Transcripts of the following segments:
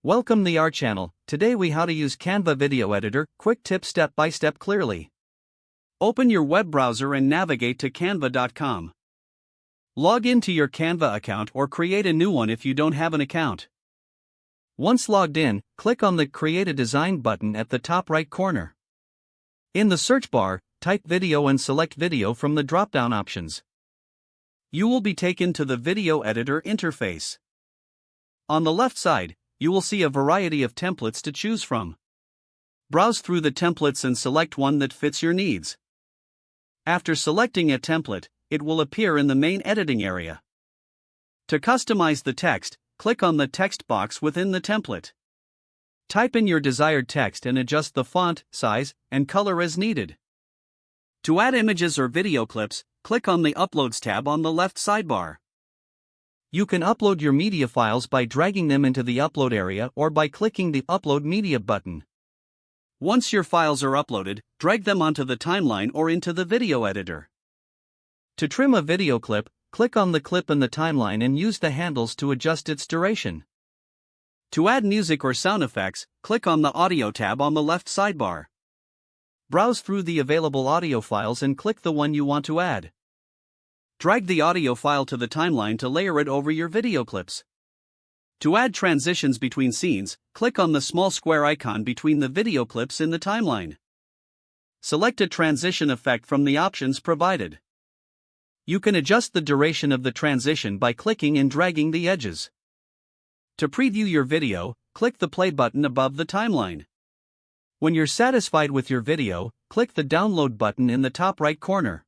Welcome to our channel. Today we how to use Canva video editor, quick tips step by step clearly. Open your web browser and navigate to canva.com. Log into your Canva account or create a new one if you don't have an account. Once logged in, click on the Create a Design button at the top right corner. In the search bar, type video and select video from the drop-down options. You will be taken to the video editor interface. On the left side, you will see a variety of templates to choose from. Browse through the templates and select one that fits your needs. After selecting a template, it will appear in the main editing area. To customize the text, click on the text box within the template. Type in your desired text and adjust the font, size, and color as needed. To add images or video clips, click on the Uploads tab on the left sidebar. You can upload your media files by dragging them into the upload area or by clicking the Upload Media button. Once your files are uploaded, drag them onto the timeline or into the video editor. To trim a video clip, click on the clip in the timeline and use the handles to adjust its duration. To add music or sound effects, click on the Audio tab on the left sidebar. Browse through the available audio files and click the one you want to add. Drag the audio file to the timeline to layer it over your video clips. To add transitions between scenes, click on the small square icon between the video clips in the timeline. Select a transition effect from the options provided. You can adjust the duration of the transition by clicking and dragging the edges. To preview your video, click the play button above the timeline. When you're satisfied with your video, click the download button in the top right corner.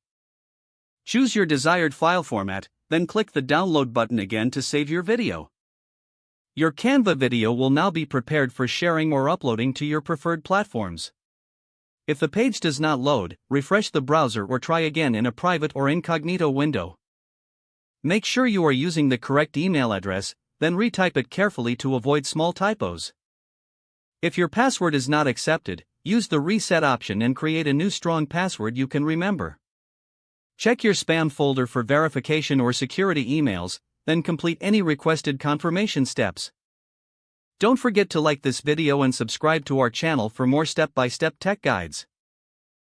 Choose your desired file format, then click the download button again to save your video. Your Canva video will now be prepared for sharing or uploading to your preferred platforms. If the page does not load, refresh the browser or try again in a private or incognito window. Make sure you are using the correct email address, then retype it carefully to avoid small typos. If your password is not accepted, use the reset option and create a new strong password you can remember. Check your spam folder for verification or security emails, then complete any requested confirmation steps. Don't forget to like this video and subscribe to our channel for more step-by-step tech guides.